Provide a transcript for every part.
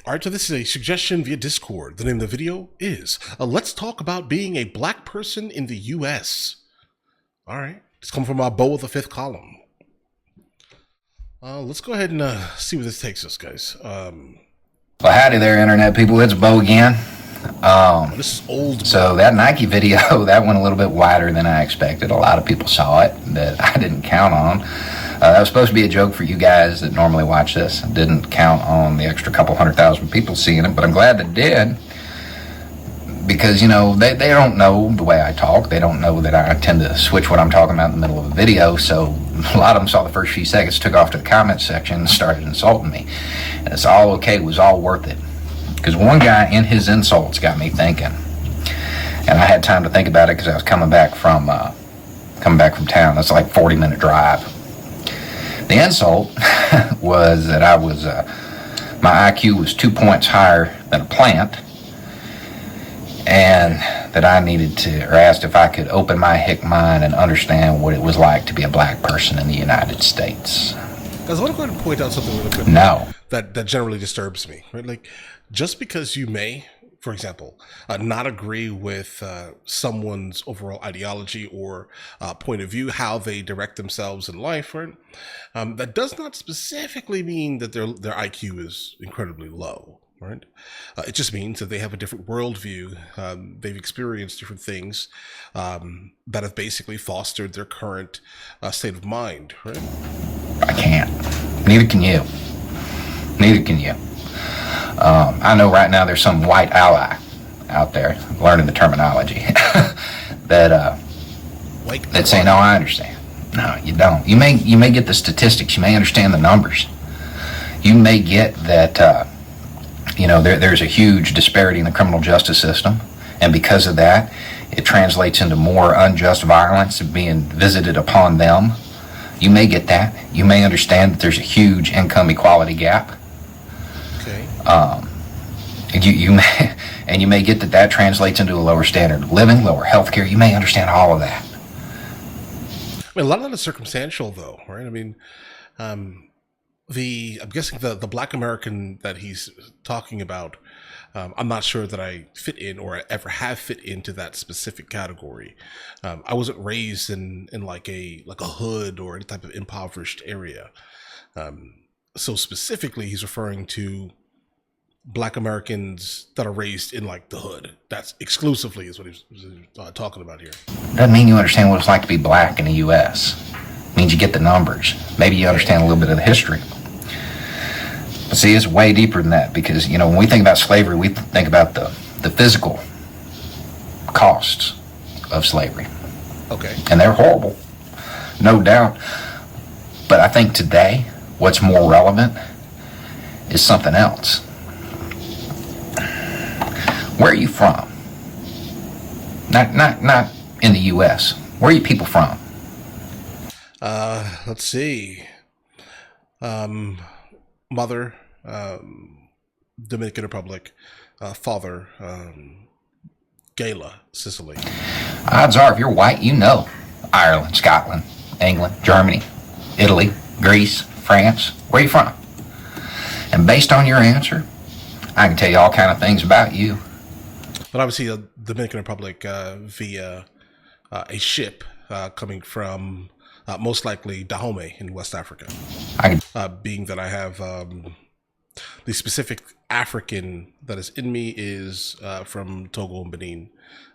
Alright, so this is a suggestion via Discord. The name of the video is Let's Talk About Being a Black Person in the US. Alright, it's coming from Beau of the fifth column. Let's go ahead and see where this takes us, guys. Well, howdy there, Internet people. It's Beau again. This is old. So that Nike video, that went a little bit wider than I expected. A lot of people saw it that I didn't count on. That was supposed to be a joke for you guys that normally watch this. I didn't count on the extra couple 100,000 people seeing it, but I'm glad they did. Because, you know, they don't know the way I talk. They don't know that I tend to switch what I'm talking about in the middle of a video. So a lot of them saw the first few seconds, took off to the comment section, and started insulting me. And it's all okay. It was all worth it. Because one guy in his insults got me thinking. And I had time to think about it because I was coming back from town. That's like a 40-minute drive. The insult was that my IQ was 2 points higher than a plant, and that I needed to, or asked if I could open my hick mind and understand what it was like to be a black person in the United States. Guys, I want to go ahead and point out something really quick. No. That generally disturbs me, right? Like, just because you may, for example, not agree with someone's overall ideology or point of view, how they direct themselves in life, right? That does not specifically mean that their IQ is incredibly low, right? It just means that they have a different worldview. They've experienced different things that have basically fostered their current state of mind, right? I can't. Neither can you. Neither can you. I know right now there's some white ally out there learning the terminology that say, no, I understand. No, you don't. You may get the statistics. You may understand the numbers. You may get that, there's a huge disparity in the criminal justice system. And because of that, it translates into more unjust violence being visited upon them. You may get that. You may understand that there's a huge income equality gap. Okay. You may get that translates into a lower standard of living, lower health care. You may understand all of that. I mean, a lot of that is circumstantial, though, right? I mean, I'm guessing the Black American that he's talking about, I'm not sure that I fit in or ever have fit into that specific category. I wasn't raised in like a hood or any type of impoverished area. So specifically, he's referring to Black Americans that are raised in like the hood. That's exclusively is what he's talking about here. Doesn't mean you understand what it's like to be black in the U.S. It means you get the numbers. Maybe you understand a little bit of the history. But see, it's way deeper than that because, you know, when we think about slavery, we think about the physical costs of slavery. Okay. And they're horrible, no doubt. But I think today, what's more relevant is something else. Where are you from? Not in the U.S. Where are you people from? Let's see. Mother, Dominican Republic. Father, Gala, Sicily. Odds are, if you're white, you know Ireland, Scotland, England, Germany, Italy, Greece, France. Where are you from? And based on your answer, I can tell you all kind of things about you. But obviously, the Dominican Republic via a ship coming from most likely Dahomey in West Africa. Being that I have the specific African that is in me is from Togo and Benin,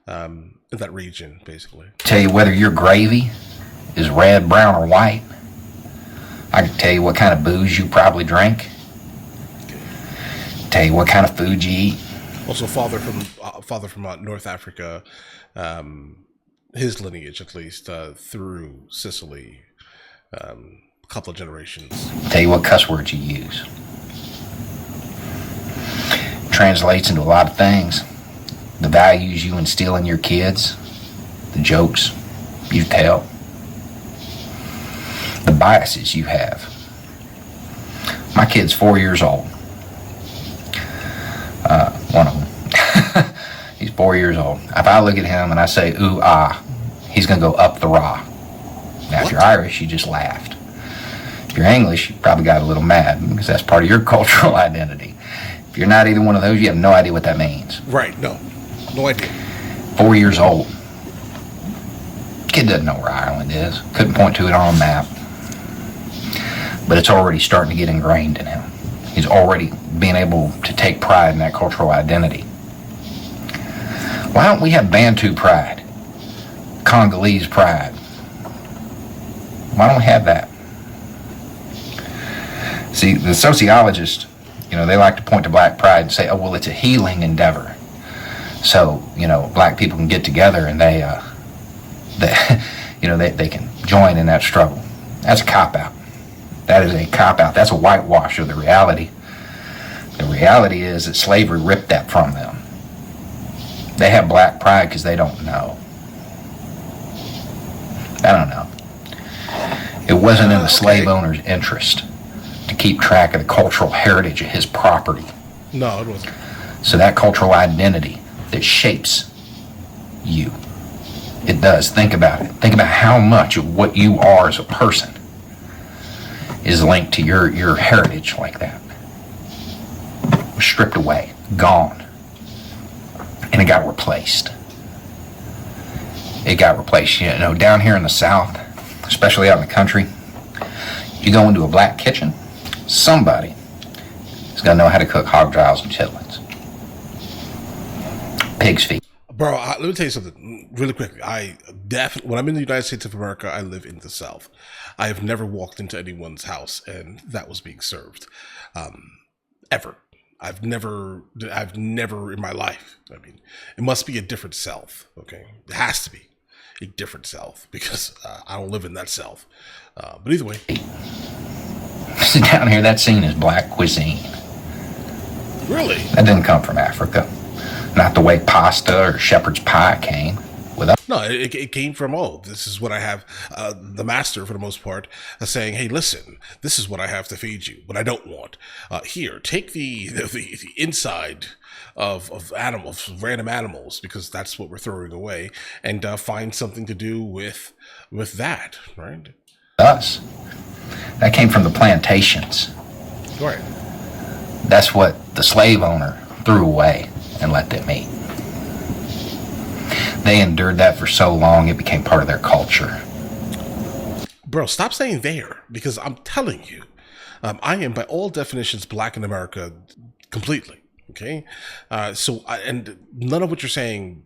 in that region, basically. Tell you whether your gravy is red, brown, or white. I can tell you what kind of booze you probably drink. Tell you what kind of food you eat. Also, father from North Africa, his lineage at least through Sicily, a couple of generations. Tell you what cuss words you use. Translates into a lot of things. The values you instill in your kids, the jokes you tell, the biases you have. My kid's 4 years old. One of them. He's 4 years old. If I look at him and I say, ooh, ah, he's going to go up the rah. Now, if you're Irish, you just laughed. If you're English, you probably got a little mad because that's part of your cultural identity. If you're not either one of those, you have no idea what that means. Right, no. No idea. 4 years old. Kid doesn't know where Ireland is. Couldn't point to it on a map. But it's already starting to get ingrained in him. He's already being able to take pride in that cultural identity. Why don't we have Bantu pride? Congolese pride? Why don't we have that? See, the sociologists, they like to point to black pride and say, oh, well, it's a healing endeavor. So, black people can get together and they can join in that struggle. That's a cop-out. That is a cop-out. That's a whitewash of the reality. The reality is that slavery ripped that from them. They have black pride because they don't know. I don't know. It wasn't in the slave owner's interest to keep track of the cultural heritage of his property. No, it wasn't. So that cultural identity that shapes you, it does. Think about it. Think about how much of what you are as a person is linked to your heritage like that. It was stripped away, gone, and it got replaced. It got replaced. Down here in the South, especially out in the country, you go into a black kitchen, somebody is going to know how to cook hog trials and chitlins. Pig's feet. Bro, let me tell you something really quickly. When I'm in the United States of America, I live in the South. I have never walked into anyone's house and that was being served, ever. I've never in my life. I mean, it must be a different South. Okay, it has to be a different South because I don't live in that South. But either way, down here, that scene is black cuisine. Really? That didn't come from Africa. Not the way pasta or shepherd's pie came. No, it came from, this is what I have, the master, for the most part, saying, hey, listen, this is what I have to feed you, what I don't want. Here, take the inside of animals, random animals, because that's what we're throwing away, and find something to do with that, right? Us. That came from the plantations. Right. That's what the slave owner threw away and let them eat. They endured that for so long, it became part of their culture. Bro, stop saying there, because I'm telling you, I am, by all definitions, black in America completely, okay? And none of what you're saying,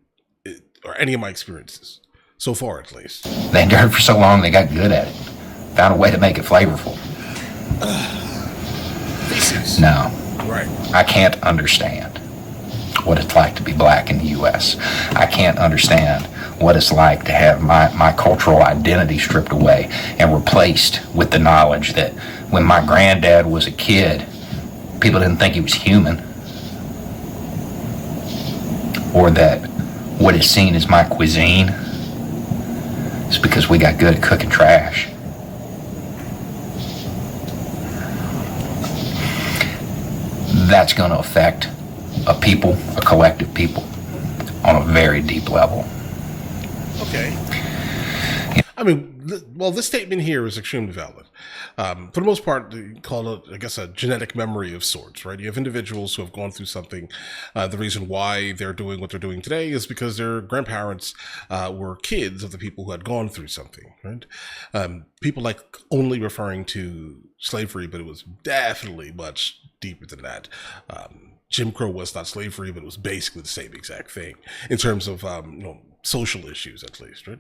or any of my experiences, so far at least. They endured for so long, they got good at it. Found a way to make it flavorful. Feces. No. Right. I can't understand what it's like to be black in the U.S. I can't understand what it's like to have my cultural identity stripped away and replaced with the knowledge that when my granddad was a kid, people didn't think he was human. Or that what is seen as my cuisine is because we got good at cooking trash. That's going to affect a people, a collective people, on a very deep level. Okay. I mean, this statement here is extremely valid. For the most part, you call it, I guess, a genetic memory of sorts, right? You have individuals who have gone through something. The reason why they're doing what they're doing today is because their grandparents were kids of the people who had gone through something, right? People like only referring to slavery, but it was definitely much deeper than that. Jim Crow was not slavery, but it was basically the same exact thing in terms of social issues, at least, right?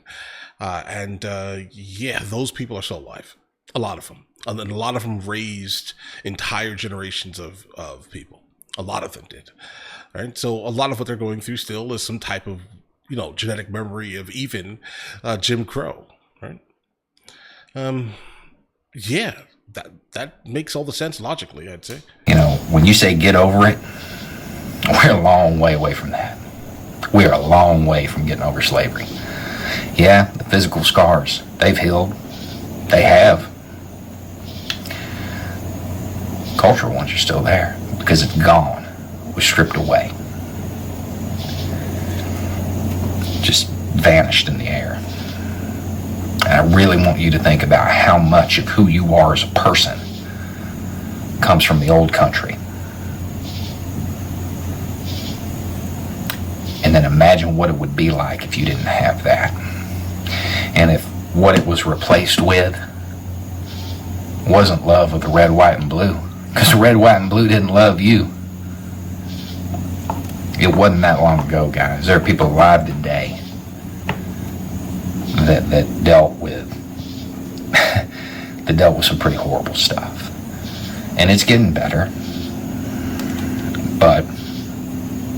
Those people are still alive. A lot of them, and a lot of them raised entire generations of people. A lot of them did, right? So a lot of what they're going through still is some type of genetic memory of even Jim Crow, right? That makes all the sense logically, I'd say. When you say get over it, we're a long way away from that. We're a long way from getting over slavery. Yeah, the physical scars, they've healed. They have. Cultural ones are still there because it's gone. It was stripped away. Just vanished in the air. And I really want you to think about how much of who you are as a person comes from the old country. then imagine what it would be like if you didn't have that. And if what it was replaced with wasn't love of the red, white, and blue, because the red, white, and blue didn't love you. It wasn't that long ago, guys. There are people alive today that dealt with that dealt with some pretty horrible stuff. And it's getting better, but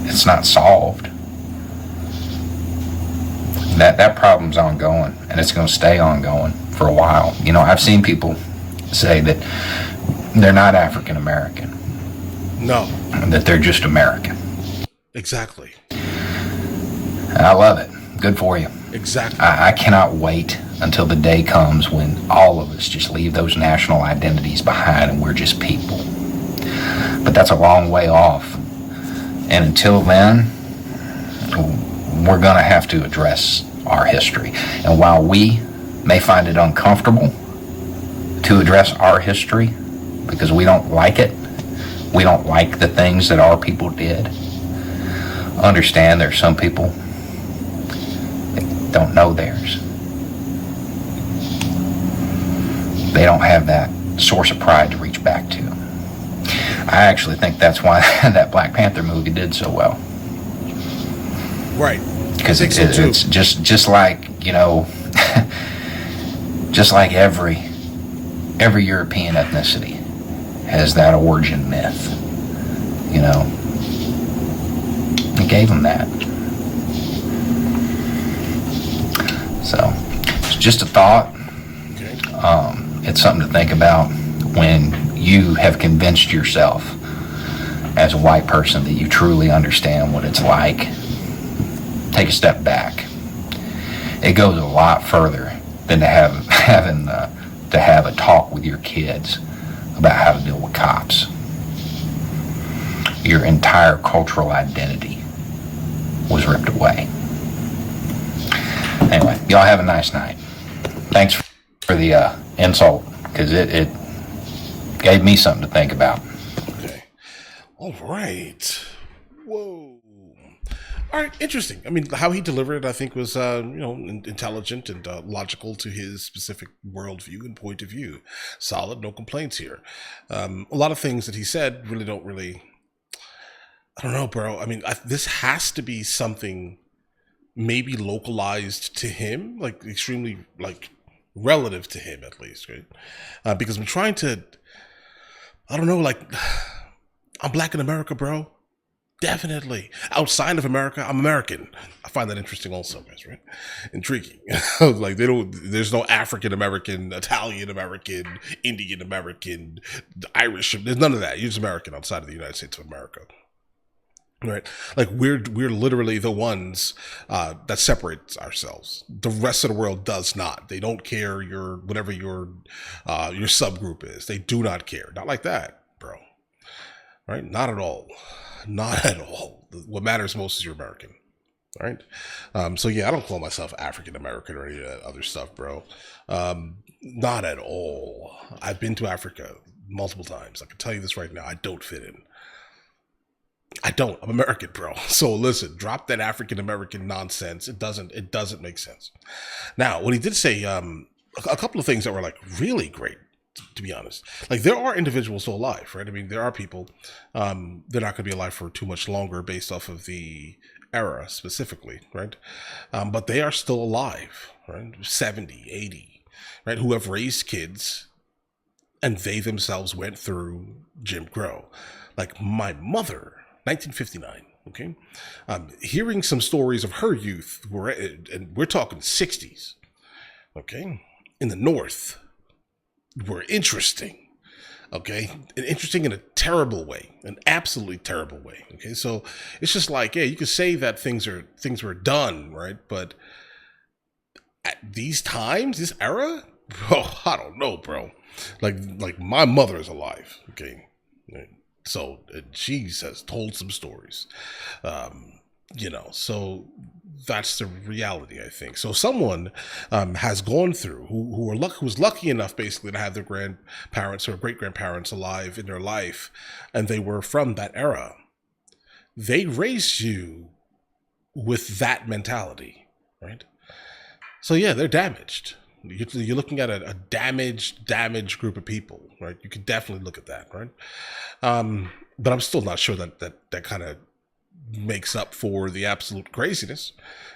it's not solved. That problem's ongoing, and it's going to stay ongoing for a while. You know, I've seen people say that they're not African American. No. That they're just American. Exactly. And I love it. Good for you. Exactly. I cannot wait until the day comes when all of us just leave those national identities behind and we're just people. But that's a long way off. And until then, we're going to have to address our history. And while we may find it uncomfortable to address our history because we don't like it, we don't like the things that our people did, understand there's some people that don't know theirs. They don't have that source of pride to reach back to. I actually think that's why that Black Panther movie did so well. Right. Because it's just like, you know, just like every European ethnicity has that origin myth, you know. It gave them that. So it's just a thought. Okay. It's something to think about when you have convinced yourself as a white person that you truly understand what it's like. Take a step back. It goes a lot further than to have a talk with your kids about how to deal with cops. Your entire cultural identity was ripped away. Anyway, y'all have a nice night. Thanks for the insult, because it gave me something to think about. Okay. All right. Whoa. All right. Interesting. I mean, how he delivered it, I think, was intelligent and logical to his specific worldview and point of view. Solid. No complaints here. A lot of things that he said I don't know, bro. I mean, this has to be something maybe localized to him, like extremely, like relative to him at least, right? Because I'm trying to, I don't know, like, I'm Black in America, bro. Definitely. Outside of America, I'm American. I find that interesting also, guys, right? Intriguing. Like, there's no African American, Italian American, Indian American, Irish, there's none of that. You're just American outside of the United States of America. Right, like we're literally the ones that separates ourselves. The rest of the world does not. They don't care whatever your subgroup is. They do not care. Not like that, bro. Right? Not at all. Not at all. What matters most is you're American. Right? So yeah, I don't call myself African American or any of that other stuff, bro. Not at all. I've been to Africa multiple times. I can tell you this right now. I don't fit in. I don't. I'm American, bro. So listen, drop that African American nonsense. It doesn't make sense. Now, what he did say, a couple of things that were like really great, to be honest. Like, there are individuals still alive, right? I mean, there are people, they're not going to be alive for too much longer based off of the era specifically, right? But they are still alive, right? 70, 80, right? Who have raised kids and they themselves went through Jim Crow. Like my mother, 1959, okay? Hearing some stories of her youth, and we're talking 60s, okay? In the North, were interesting, okay? And interesting in a terrible way, an absolutely terrible way, okay? So it's just like, yeah, you could say that things were done, right? But at these times, this era, bro, I don't know, bro. Like my mother is alive, okay? So she has told some stories, so that's the reality, I think. So someone has gone through who was lucky enough basically to have their grandparents or great grandparents alive in their life, and they were from that era. They raised you with that mentality, right? So yeah, they're damaged. You're looking at a damaged group of people, right? You could definitely look at that, right? But I'm still not sure that kind of makes up for the absolute craziness,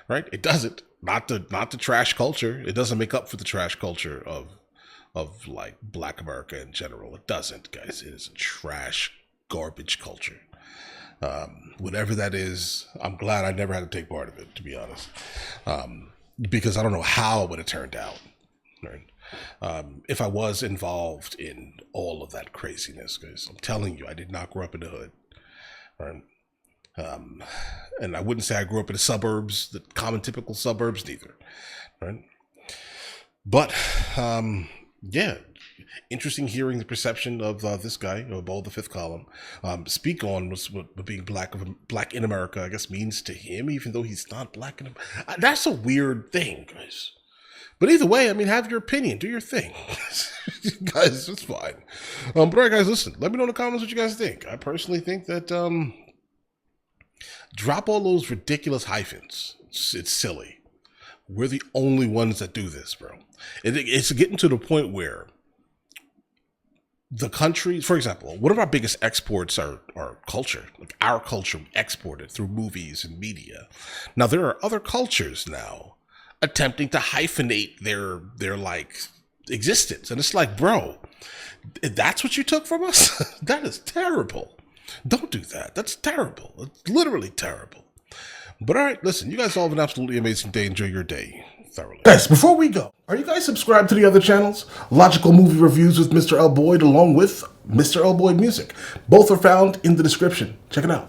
right? It doesn't. Not the trash culture. It doesn't make up for the trash culture of like Black America in general. It doesn't, guys. It is a trash, garbage culture. Whatever that is, I'm glad I never had to take part of it, to be honest, because I don't know how it would have turned out. Right? If I was involved in all of that craziness, because I'm telling you, I did not grow up in the hood. Right? And I wouldn't say I grew up in the suburbs, the common typical suburbs, neither. Right? But yeah, interesting hearing the perception of this guy, Beau, the fifth column, speak on what being black in America, I guess, means to him, even though he's not black in America. That's a weird thing, guys. But either way, I mean, have your opinion, do your thing, guys. It's fine. But all right, guys, listen. Let me know in the comments what you guys think. I personally think that drop all those ridiculous hyphens. It's silly. We're the only ones that do this, bro. It's getting to the point where the country, for example, one of our biggest exports are culture. Like our culture exported through movies and media. Now there are other cultures now attempting to hyphenate their like existence, and it's like, bro, that's what you took from us. That is terrible. Don't do that. That's terrible. It's literally terrible. But all right, listen, you guys all have an absolutely amazing day. Enjoy your day thoroughly. Guys, before we go, are you guys subscribed to the other channels? Logical Movie Reviews with Mr. L. Boyd, along with Mr. L. Boyd Music. Both are found in the description. Check it out.